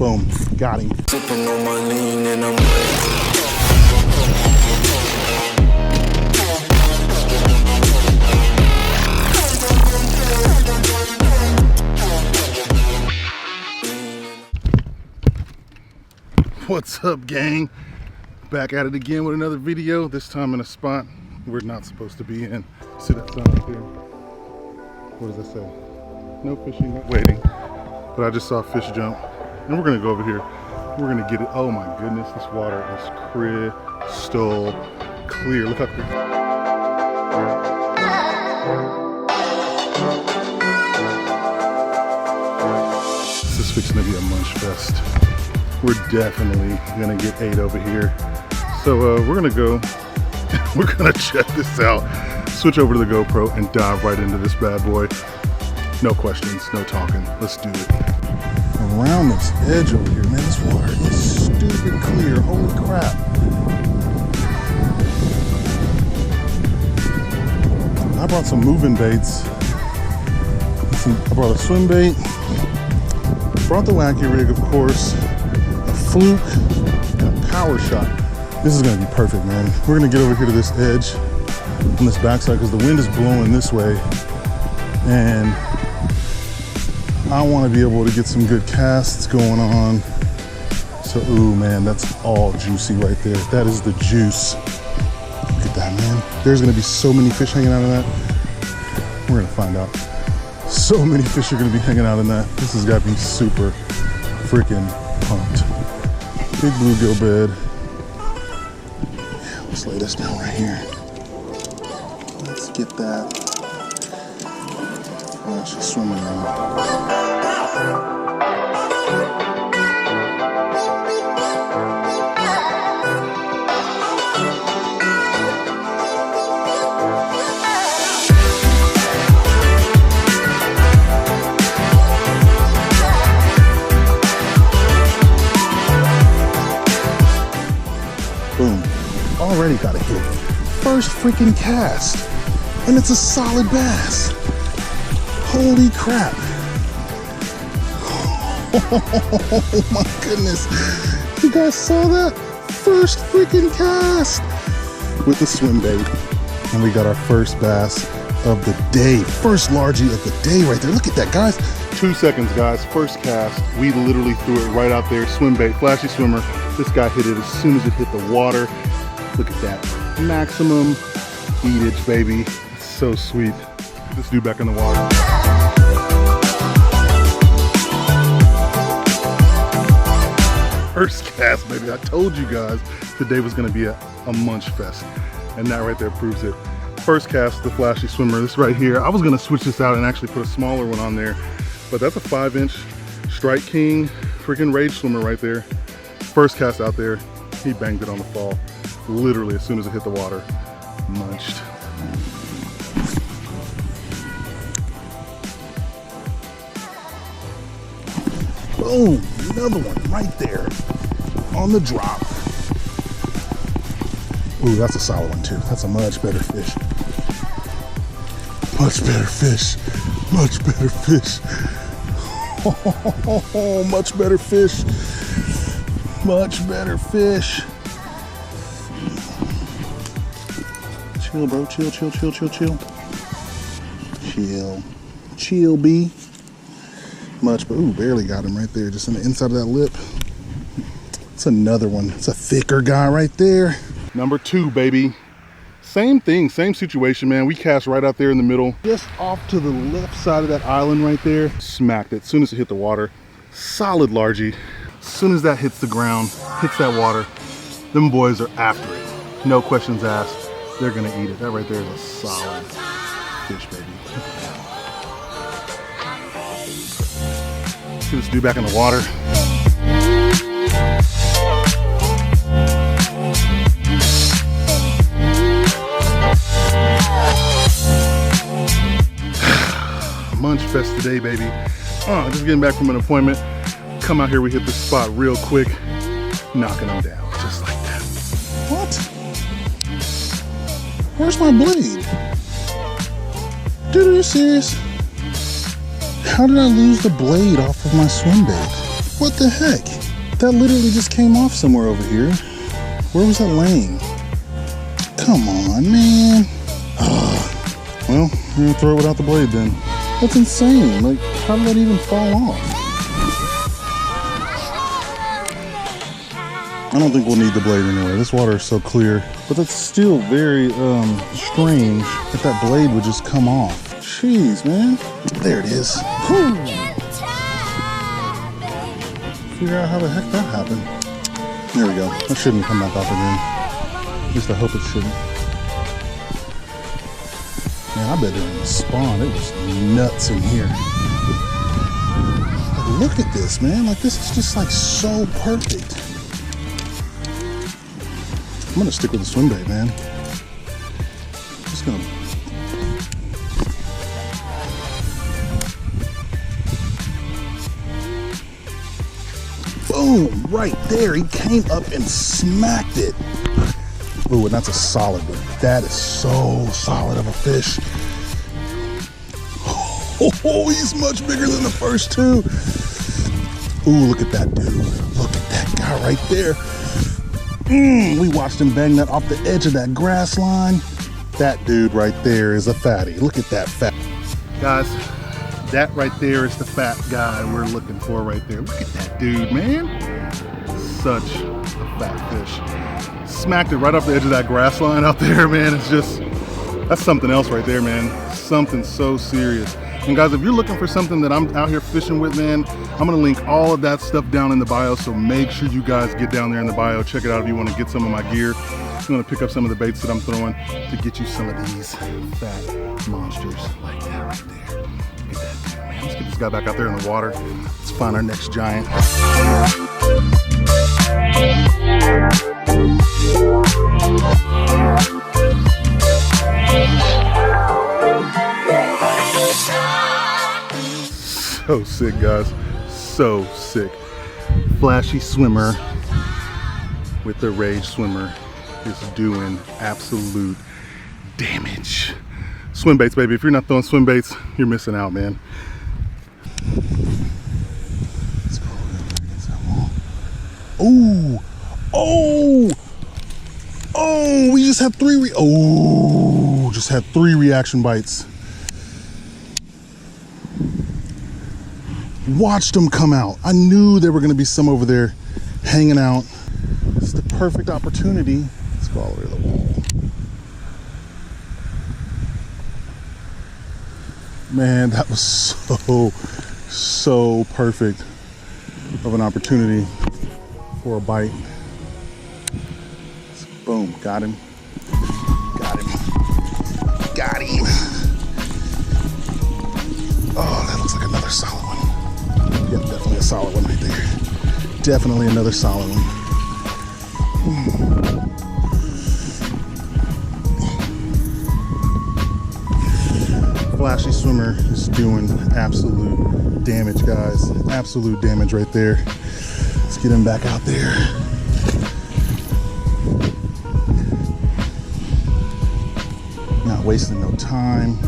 Boom, got him. Sipping on my lean and I'm What's up, gang? Back at it again with another video, this time in a spot we're not supposed to be in. See that sign right there? What does that say? No fishing, waiting. But I just saw a fish jump, and we're gonna go over here. We're gonna get it. Oh my goodness, this water is crystal clear. Look how clear. This is fixing to be a munch fest. We're definitely gonna get 8 over here. So we're gonna go, we're gonna check this out, switch over to the GoPro and dive right into this bad boy. No questions, no talking, let's do it. Around this edge over here, man, this water is stupid clear, holy crap. I brought some moving baits. I brought a swim bait, brought the wacky rig, of course, a fluke, and a power shot. This is gonna be perfect, man. We're gonna get over here to this edge on this backside because the wind is blowing this way, and I want to be able to get some good casts going on. So, ooh, man, that's all juicy right there. That is the juice. Look at that, man. There's gonna be so many fish hanging out of that. We're gonna find out. So many fish are gonna be hanging out in that. This has got me super freaking pumped. Big bluegill bed. Yeah, let's lay this down right here. Let's get that. Oh, she's swimming around. Boom. Already got a hit. First freaking cast. And it's a solid bass. Holy crap. Oh my goodness. You guys saw that? First freaking cast with the swim bait. And we got our first bass of the day. First largie of the day right there. Look at that, guys. 2 seconds, guys. First cast. We literally threw it right out there. Swim bait, flashy swimmer. This guy hit it as soon as it hit the water. Look at that. Maximum eatage, baby. It's so sweet. Get this dude back in the water. First cast, baby. I told you guys today was gonna be a munch fest. And that right there proves it. First cast, the flashy swimmer, this right here. I was gonna switch this out and actually put a smaller one on there, but that's a 5-inch Strike King freaking rage swimmer right there. First cast out there, he banged it on the fall. Literally as soon as it hit the water, munched. Boom, another one right there on the drop. Ooh, that's a solid one too. That's a much better fish. Much better fish. Much better fish. Oh, much better fish. Much better fish. Chill, bro. Chill, chill, chill, chill, chill. Chill. Chill, B. Much, but ooh, barely got him right there, just in the inside of that lip. It's another one. It's a thicker guy right there. Number 2, baby. Same thing, same situation, man. We cast right out there in the middle, just off to the left side of that island right there. Smacked it as soon as it hit the water. Solid largie. As soon as that hits the ground, hits that water, them boys are after it. No questions asked. They're gonna eat it. That right there is a solid fish, baby. Get this dude back in the water. Munch fest today, baby. Just getting back from an appointment. Come out here, we hit this spot real quick, knocking them down, just like that. What? Where's my blade? Dude, are you serious? How did I lose the blade off of my swim bait? What the heck? That literally just came off somewhere over here. Where was that laying? Come on, man. Well, I'm gonna throw it without the blade then. That's insane. Like, how did that even fall off? I don't think we'll need the blade anyway. This water is so clear. But that's still very strange if that blade would just come off. Jeez, man. There it is. Whew. Figure out how the heck that happened. There we go. That shouldn't come back off again. At least I hope it shouldn't. Man, I bet it didn't spawn. It was nuts in here. Like, look at this, man. Like, this is just like so perfect. I'm gonna stick with the swim bait, man. I'm just gonna. Boom, right there. He came up and smacked it. Ooh, and that's a solid one. That is so solid of a fish. Oh, he's much bigger than the first two. Ooh, look at that dude. Look at that guy right there. We watched him bang that off the edge of that grass line. That dude right there is a fatty. Look at that fat. Guys, that right there is the fat guy we're looking for right there. Look at that dude, man. Such a fat fish. Smacked it right off the edge of that grass line out there, man. It's just, that's something else right there, man. Something so serious. And guys, if you're looking for something that I'm out here fishing with, man, I'm gonna link all of that stuff down in the bio, so make sure you guys get down there in the bio. Check it out if you wanna get some of my gear. I'm gonna pick up some of the baits that I'm throwing to get you some of these fat monsters like that right there. Look at that dude, man. Let's get this guy back out there in the water. Let's find our next giant. So sick, guys. So sick. Flashy swimmer with the Rage swimmer is doing absolute damage. Swim baits, baby. If you're not throwing swim baits, you're missing out, man. Let's go against that wall. Oh, oh, oh! We just had three. Just had 3 reaction bites. Watched them come out. I knew there were going to be some over there hanging out. It's the perfect opportunity. Let's go all the way to the wall. Man, that was so perfect of an opportunity for a bite. Boom, got him. Got him. Got him. Oh, that looks like another solid one. Yep, definitely a solid one right there. Definitely another solid one. Flashy swimmer is doing absolute damage, guys. Absolute damage right there. Let's get him back out there. Not wasting no time.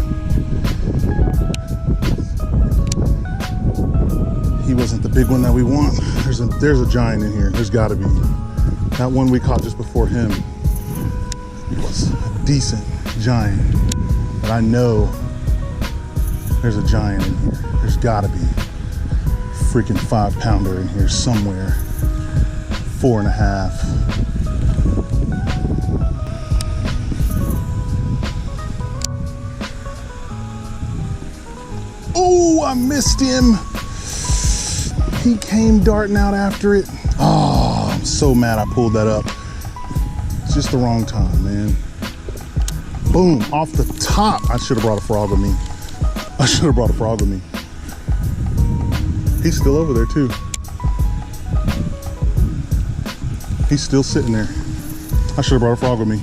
He wasn't the big one that we want. There's a giant in here. There's got to be. That one we caught just before him was a decent giant. But I know there's a giant in here. There's got to be a freaking 5-pounder in here somewhere. 4.5. Oh, I missed him. He came darting out after it. Oh, I'm so mad I pulled that up. It's just the wrong time, man. Boom, off the top. I should have brought a frog with me. I should have brought a frog with me. He's still over there too. He's still sitting there. I should have brought a frog with me.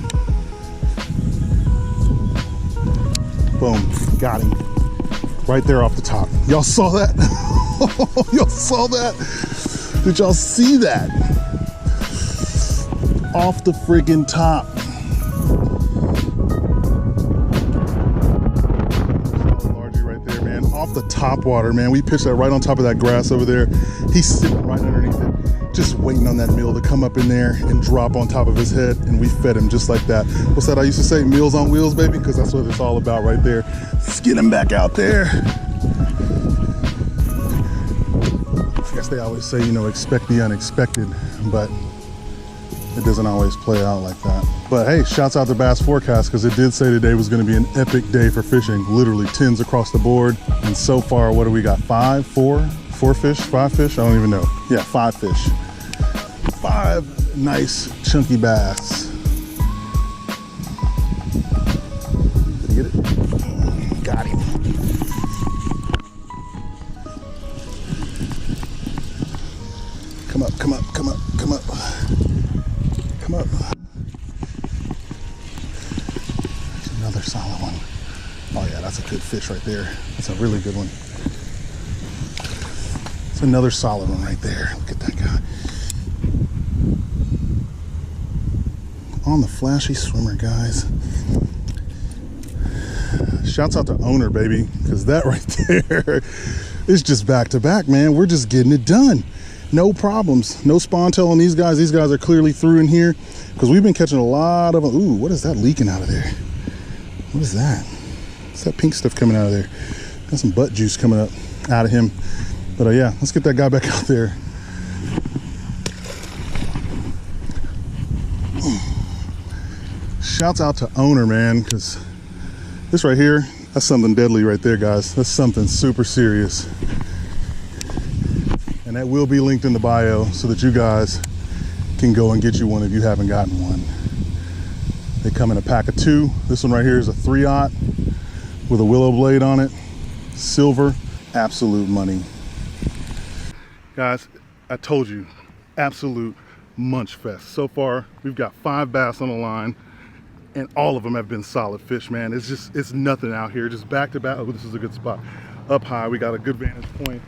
Boom, got him. Right there off the top. Y'all saw that? Y'all saw that? Did y'all see that? Off the friggin' top. Largie right there, man. Off off the top water, man. We pitched that right on top of that grass over there. He's sitting right underneath it, just waiting on that meal to come up in there and drop on top of his head, and we fed him just like that. What's that I used to say? Meals on wheels, baby, because that's what it's all about right there. Let's get him back out there. I guess they always say, you know, expect the unexpected, but it doesn't always play out like that. But hey, shouts out to Bass Forecast, because it did say today was going to be an epic day for fishing. Literally tens across the board. And so far, what do we got? Five fish? I don't even know. Yeah, 5 fish. 5 nice chunky bass. Did you get it? Got him. Come up, come up, come up, come up. Come up. There's another solid one. Oh yeah, that's a good fish right there. That's a really good one. It's another solid one right there. Look at that guy. On the flashy swimmer, guys. Shouts out to owner, baby, because that right there is just back to back, man. We're just getting it done. No problems, no spawn tail on these guys. These guys are clearly through in here because we've been catching a lot of them. Ooh, what is that leaking out of there? What is that? What's that pink stuff coming out of there? Got some butt juice coming up out of him. But yeah, let's get that guy back out there. Shouts out to owner, man, because this right here, that's something deadly right there, guys. That's something super serious. And that will be linked in the bio so that you guys can go and get you one if you haven't gotten one. They come in a pack of 2. This one right here is a 3/0 with a willow blade on it. Silver, absolute money. Guys, I told you, absolute munch fest. So far, we've got 5 bass on the line, and all of them have been solid fish, man. It's nothing out here, just back to back. Oh, this is a good spot. Up high, we got a good vantage point.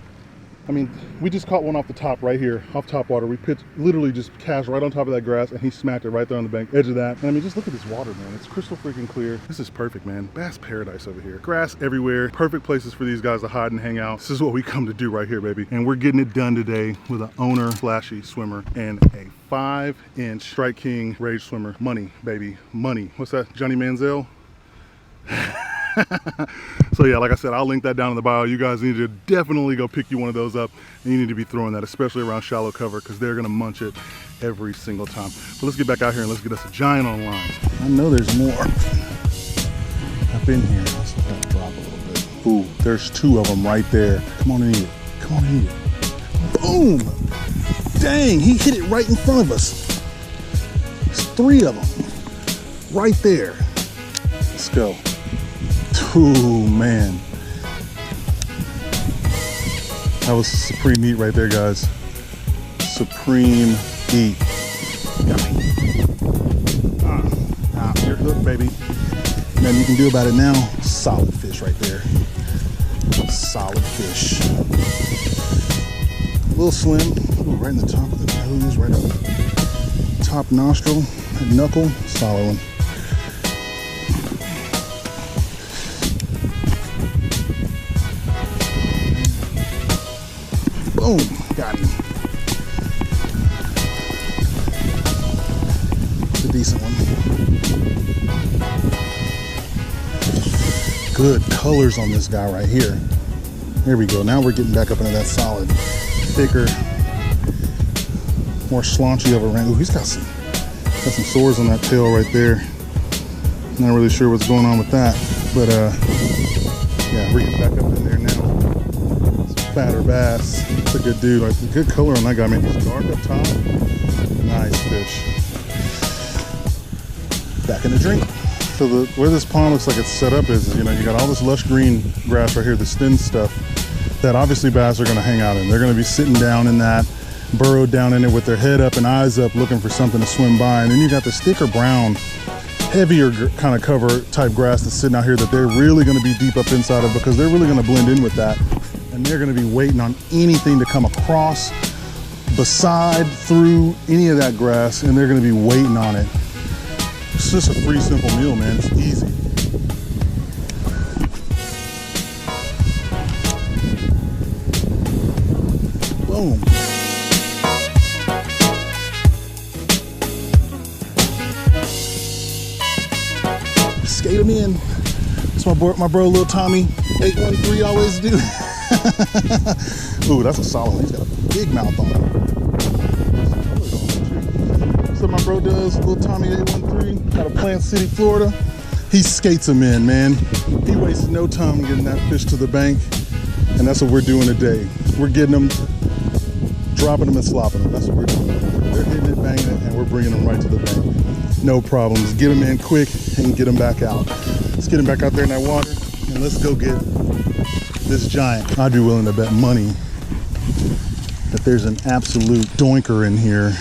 I mean, we just caught one off the top right here, off top water. We pitched, literally just cast right on top of that grass, and he smacked it right there on the bank, edge of that. And I mean, just look at this water, man. It's crystal freaking clear. This is perfect, man. Bass paradise over here. Grass everywhere. Perfect places for these guys to hide and hang out. This is what we come to do right here, baby. And we're getting it done today with an owner flashy swimmer and a 5-inch Strike King Rage swimmer. Money, baby, money. What's that, Johnny Manziel? So yeah, like I said, I'll link that down in the bio. You guys need to definitely go pick you one of those up, and you need to be throwing that, especially around shallow cover, because they're gonna munch it every single time. But let's get back out here and let's get us a giant on line. I know there's more up in here. Let's let that drop a little bit. Ooh, there's 2 of them right there. Come on and eat it. Come on and eat it. Boom! Dang, he hit it right in front of us. There's 3 of them right there. Let's go. Ooh, man. That was supreme meat right there, guys. Supreme eat. Yummy. You're hooked, baby. Nothing you can do about it now. Solid fish right there. Solid fish. A little slim. Ooh, right in the top of the nose, right up top nostril, knuckle. Solid one. Boom, got him. It's a decent one. Good colors on this guy right here. There we go. Now we're getting back up into that solid, thicker, more slaunchy of a ring. Ooh, he's got some sores on that tail right there. Not really sure what's going on with that, but yeah, we're getting back up in there now. Some fatter bass. That's a good dude. Like, good color on that guy, man. He's dark up top. Nice fish. Back in the drink. So where this pond looks like it's set up is, you know, you got all this lush green grass right here, this thin stuff that obviously bass are going to hang out in. They're going to be sitting down in that, burrowed down in it with their head up and eyes up, looking for something to swim by. And then you got the thicker brown, heavier kind of cover type grass that's sitting out here that they're really going to be deep up inside of, because they're really going to blend in with that. And they're going to be waiting on anything to come across, beside, through any of that grass, and they're going to be waiting on it. It's just a free, simple meal, man. It's easy. Boom. Skate him in. That's my bro, little Tommy, 813 always do. Ooh, that's a solid one. He's got a big mouth on him. That's what my bro does, little Tommy 813, out of Plant City, Florida. He skates them in, man. He wastes no time getting that fish to the bank, and that's what we're doing today. We're getting them, dropping them and slopping them. That's what we're doing. They're hitting it, banging it, and we're bringing them right to the bank. No problems. Get them in quick and get them back out. Let's get them back out there in that water, and let's go get this giant. I'd be willing to bet money that there's an absolute doinker in here.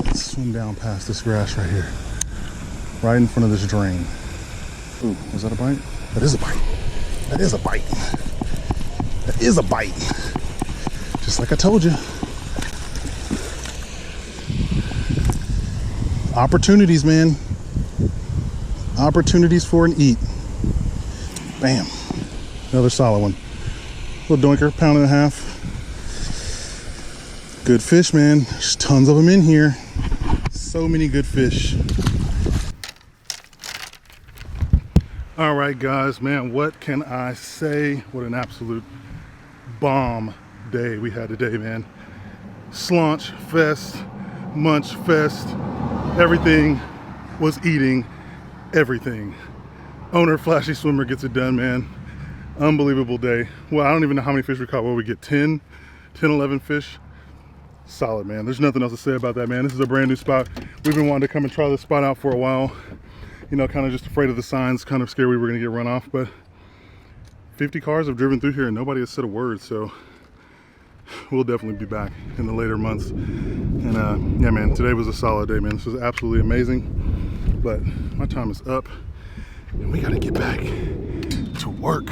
Let's swim down past this grass right here, right in front of this drain. Ooh, was that a bite? That is a bite. That is a bite. That is a bite. Just like I told you. Opportunities, man. Opportunities for an eat. Bam. Another solid one. Little doinker, pound and a half. Good fish, man. There's tons of them in here. So many good fish. All right, guys, man, what can I say? What an absolute bomb day we had today, man. SONY Fest, MUNCH Fest, everything was eating everything. Owner Flashy Swimmer gets it done, man. Unbelievable day. Well, I don't even know how many fish we caught. What we get, 10, 11 fish? Solid, man. There's nothing else to say about that, man. This is a brand new spot. We've been wanting to come and try this spot out for a while. You know, kind of just afraid of the signs, kind of scared we were gonna get run off, but 50 cars have driven through here and nobody has said a word, so we'll definitely be back in the later months. And yeah, man, today was a solid day, man. This was absolutely amazing, but my time is up and we gotta get back to work.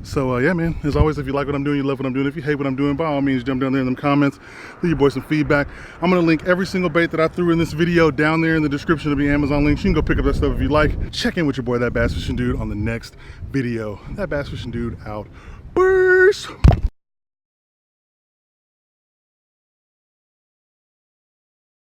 So yeah, man, as always, if you like what I'm doing, you love what I'm doing. If you hate what I'm doing, by all means, jump down there in the comments, leave your boy some feedback. I'm gonna link every single bait that I threw in this video down there in the description of the Amazon links. You can go pick up that stuff if you like. Check in with your boy, That Bass Fishing Dude, on the next video. That Bass Fishing Dude out. Peace.